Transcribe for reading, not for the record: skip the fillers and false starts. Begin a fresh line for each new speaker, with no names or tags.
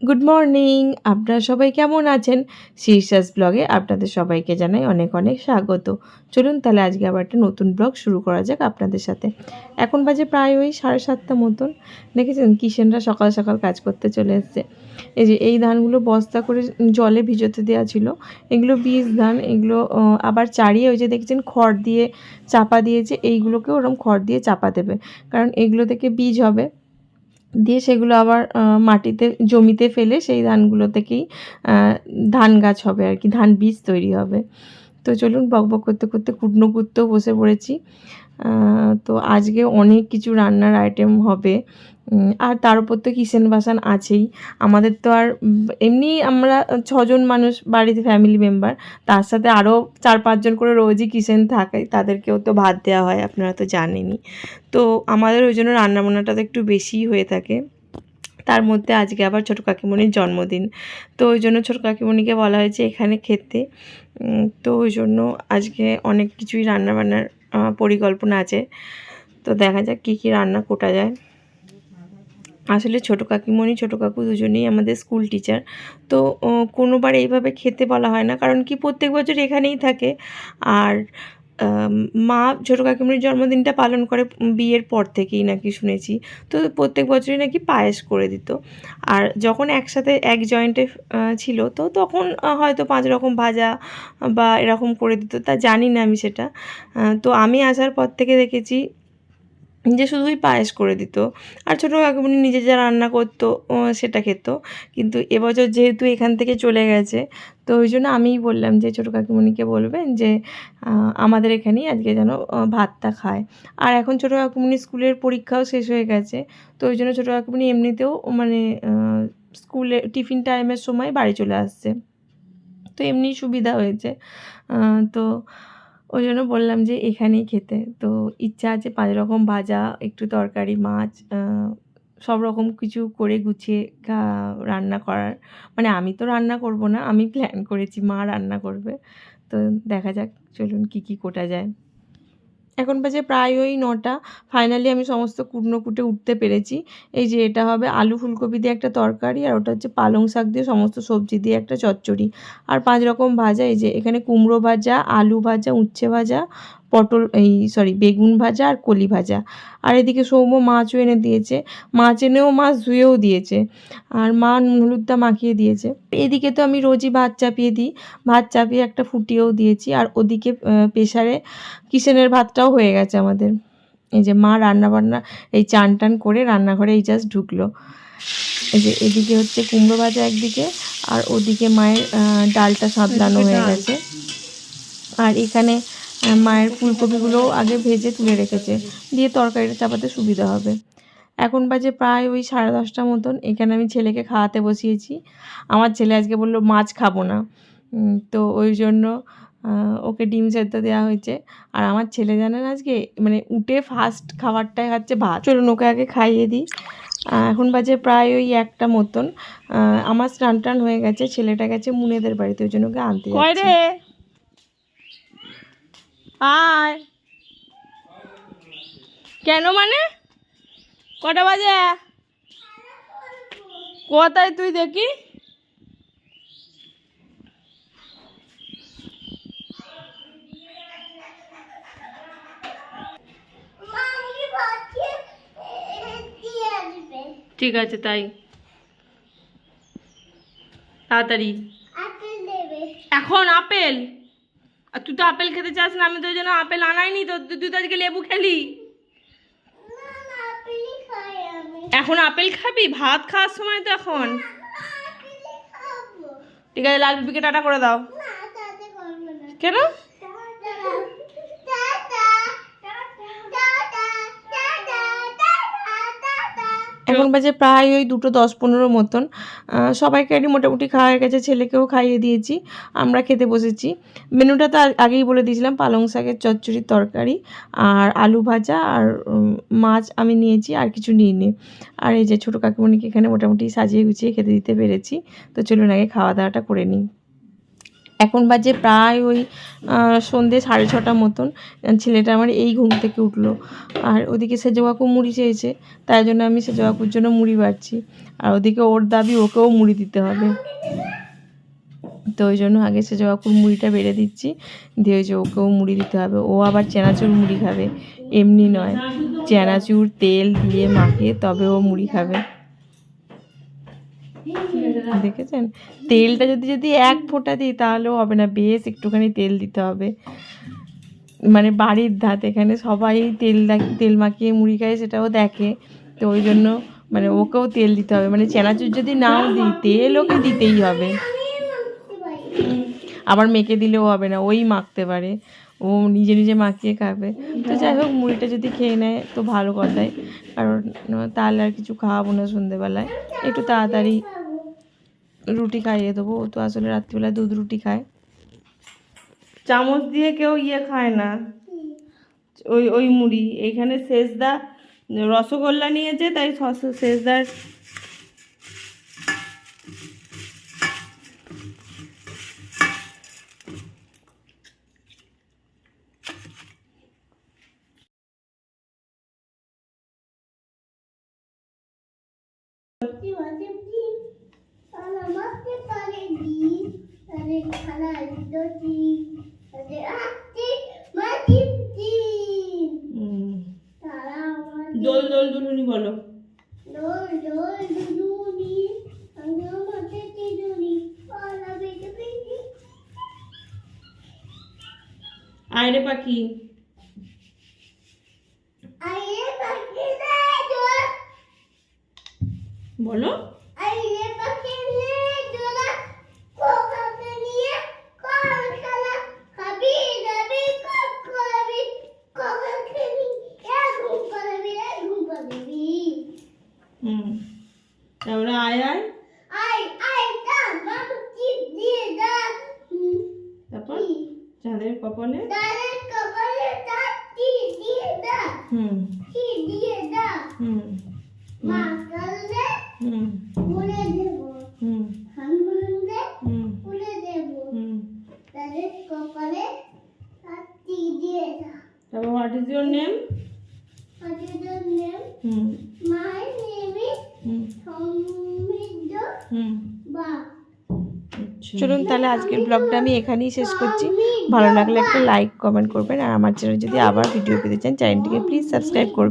Good morning. আপনারা সবাই কেমন আছেন? শীর্ষাস ব্লগে আপনাদের সবাইকে জানাই অনেক অনেক স্বাগত। চলুন তাহলে আজকে আবার একটা নতুন ব্লগ শুরু করা যাক আপনাদের সাথে। এখন বাজে প্রায় ওই 7:30 মতন। দেখেছেন কিষেনরা সকাল সকাল কাজ করতে চলে এসছে। এই যে এই ধানগুলো বস্তা করে জলে ভিজোতে দেওয়া ছিল। এগুলো বীজ ধান, এগুলো আবার চাড়িয়ে ওই যে দেখছেন খড় দিয়ে চাপা দিয়েছে, এইগুলোকেও ওরকম খড় দিয়ে চাপা দেবে, কারণ এগুলো থেকে বীজ হবে, দিয়ে সেগুলো আবার মাটিতে জমিতে ফেলে সেই ধানগুলো থেকেই ধান গাছ হবে আর কি, ধান বীজ তৈরি হবে। তো চলুন বকবক করতে করতে কুটনো কুটতেও বসে পড়েছি। তো আজকে অনেক কিছু রান্নার আইটেম হবে, আর তার উপর তো কিচেন বাসন আছেই। আমাদের তো আর এমনি আমরা 6জন মানুষ বাড়িতে ফ্যামিলি মেম্বার, তার সাথে আরও 4-5 জন করে রোজই কিচেন থাকে, তাদেরকেও তো ভাত দেওয়া হয়, আপনারা তো জানেনই। তো আমাদের ওই জন্য রান্নাবান্নাটা তো একটু বেশিই হয়ে থাকে। তার মধ্যে আজকে আবার ছোটো কাকিমণির জন্মদিন, তো ওই জন্য ছোটো কাকিমণিকে বলা হয়েছে এখানে খেতে। তো ওই জন্য আজকে অনেক কিছুই রান্নাবান্নার পরিকল্পনা আছে। তো দেখা যাক কী কী রান্না কোটা যায়। আসলে ছোটো কাকিমণি ছোটো কাকু দুজনেই আমাদের স্কুল টিচার। তো কোনোবার এইভাবে খেতে বলা হয় না, কারণ কি প্রত্যেক বছর এখানেই থাকে। আর মা ছোটো কাকিমণির জন্মদিনটা পালন করে বিয়ের পর থেকেই নাকি শুনেছি। তো প্রত্যেক বছরই নাকি পায়েস করে দিত। আর যখন একসাথে এক জয়েন্টে ছিল, তো তখন হয়তো 5 রকম ভাজা বা এরকম করে দিত, তা জানি না আমি সেটা। তো আমি আসার পর থেকে দেখেছি যে শুধুই পায়েস করে দিত, আর ছোটো কাকিমণি নিজে যা রান্না করতো সেটা খেত। কিন্তু এবছর যেহেতু এখান থেকে চলে গেছে, তো ওই জন্য আমিই বললাম যে ছোটো কাকিমণিকে বলবেন যে আমাদের এখানেই আজকে যেন ভাতটা খায়। আর এখন ছোটো কাকিমণির স্কুলের পরীক্ষাও শেষ হয়ে গেছে, তো ওই জন্য ছোটো কাকিমণি এমনিতেও মানে স্কুলে টিফিন টাইমের সময় বাড়ি চলে আসছে, তো এমনি সুবিধা হয়েছে। তো ওই জন্য বললাম যে এখানেই খেতে। তো ইচ্ছা আছে 5 রকম ভাজা, একটু তরকারি, মাছ, সব রকম কিছু করে গুছিয়ে রান্না করার। মানে আমি তো রান্না করব না, আমি প্ল্যান করেছি মা রান্না করবে। তো দেখা যাক চলুন কী কী কোটা যায়। এখন বাজে প্রায় ওই 9টা। ফাইনালি আমি সমস্ত কুটনো কুটে উঠতে পেরেছি। এই যে এটা হবে আলু ফুলকপি দিয়ে একটা তরকারি, আর ওটা হচ্ছে পালং শাক দিয়ে সমস্ত সবজি দিয়ে একটা চচ্চড়ি, আর 5 রকম ভাজা। এই যে এখানে কুমড়ো ভাজা, আলু ভাজা, উচ্ছে ভাজা, বেগুন ভাজা আর কলি ভাজা। আর এদিকে সৌম্য মাছও এনে দিয়েছে, মাছ এনেও মাছ ধুয়েও দিয়েছে, আর মা নুন হলুদটা মাখিয়ে দিয়েছে। এদিকে তো আমি রোজই ভাত চাপিয়ে দিই, ভাত চাপিয়ে একটা ফুটিয়েও দিয়েছি। আর ওদিকে প্রেসারে কিচেনের ভাতটাও হয়ে গেছে আমাদের। এই যে মা রান্নাবান্না এই চান টান করে রান্নাঘরে এই জাস্ট ঢুকলো। এই যে এদিকে হচ্ছে কুমড়ো ভাজা একদিকে, আর ওদিকে মায়ের ডালটা সাঁতলানো হয়ে গেছে। আর এখানে মায়ের ফুলকপিগুলোও আগে ভেজে তুলে রেখেছে, দিয়ে তরকারিটা চাপাতে সুবিধা হবে। এখন বাজে প্রায় ওই 10:30 মতন। এখানে আমি ছেলেকে খাওয়াতে বসিয়েছি। আমার ছেলে আজকে বললো মাছ খাবো না, তো ওই জন্য ওকে ডিম সেদ্ধ দেওয়া হয়েছে। আর আমার ছেলে জানেন আজকে মানে উঠে ফার্স্ট খাবারটাই খাচ্ছে ভাত। চলুন ওকে আগে খাইয়ে দিই। এখন বাজে প্রায় ওই 1টা মতন। আমার স্নান টান হয়ে গেছে, ছেলেটা গেছে মুনেদের বাড়িতে, ওই জন্য ওকে আনতে যাচ্ছি। আয়। কেন মানে কটা বাজে? কোথায় তুই দেখি? ঠিক আছে তাই, তাড়াতাড়ি। এখন আপেল? আর তুই তো আপেল খেতে চাস না, আমি তো ওই জন্য আপেল আনাইনি তো। তুই তো আজকে লেবু খেলি। এখন আপেল খাবি? ভাত খাওয়ার সময় তো এখন। ঠিক আছে, লাল বিবিকে টাটা করে দাও। কেন? এখন বাজে প্রায় ওই 2:10-15 মতন। সবাইকে মোটামুটি খাওয়া হয়ে গেছে, ছেলেকেও খাইয়ে দিয়েছি, আমরা খেতে বসেছি। মেনুটা তো আগেই বলে দিয়েছিলাম, পালং শাকের চচ্চড়ি, তরকারি, আর আলু ভাজা, আর মাছ আমি নিয়েছি, আর কিছু নিইনি। আর এই যে ছোটো কাকিমণিকে এখানে মোটামুটি সাজিয়ে গুছিয়ে খেতে দিতে পেরেছি। তো চলুন আগে খাওয়া দাওয়াটা করে নিই। এখন বাজে প্রায় ওই সন্ধ্যে 6:30 মতন। ছেলেটা আমার এই ঘুম থেকে উঠলো, আর ওদিকে সেজো কাকু মুড়ি চেয়েছে, তাই জন্য আমি সেজো কাকুর জন্য মুড়ি বাড়ছি। আর ওদিকে ওর দাবি ওকেও মুড়ি দিতে হবে, তো ওই জন্য আগে সেজো কাকুর মুড়িটা বেড়ে দিচ্ছি, দিয়ে ওই যে ওকেও মুড়ি দিতে হবে। ও আবার চানাচুর মুড়ি খাবে, এমনি নয়, চানাচুর তেল দিয়ে মাখিয়ে তবে ও মুড়ি খাবে। দেখেছেন, তেলটা যদি এক ফোঁটা দিই তাহলেও হবে না, বেশ একটুখানি তেল দিতে হবে। মানে বাড়ির ধাত, এখানে সবাই তেল মাখিয়ে মুড়ি খায়, সেটাও দেখে, তো ওই জন্য মানে ওকেও তেল দিতে হবে। মানে চানাচুর যদি নাও দিই, তেল ওকে দিতেই হবে। আবার মেখে দিলেও হবে না, ওই মাখতে পারে, ও নিজে নিজে মাখিয়ে খাবে। তো যাই হোক, মুড়িটা যদি খেয়ে নেয় তো ভালো কথাই, কারণ তাহলে আর কিছু খাওয়াবো না সন্ধেবেলায়, একটু তাড়াতাড়ি রুটি খাইয়ে দেবো। ও তো আসলে রাত্রিবেলায় দুধ রুটি খায়। চামচ দিয়ে কেউ খায় না ওই মুড়ি। এখানে শেষদা রসগোল্লা নিয়েছে, তাই শেষদার দোল দোল দুলুনি বলো। আয়রে পাখি, বলো। তারপরে আয় আয়, তারপর চাঁদের কপালে তারপর what is your name?
My name is
চলুন তাহলে আজকের ব্লগটা আমি এখানেই শেষ করছি। ভালো লাগলে একটা লাইক কমেন্ট করবেন, আর আমার চ্যানেল যদি আবার ভিডিও পেতে চান চ্যানেলটিকে প্লিজ সাবস্ক্রাইব করবেন।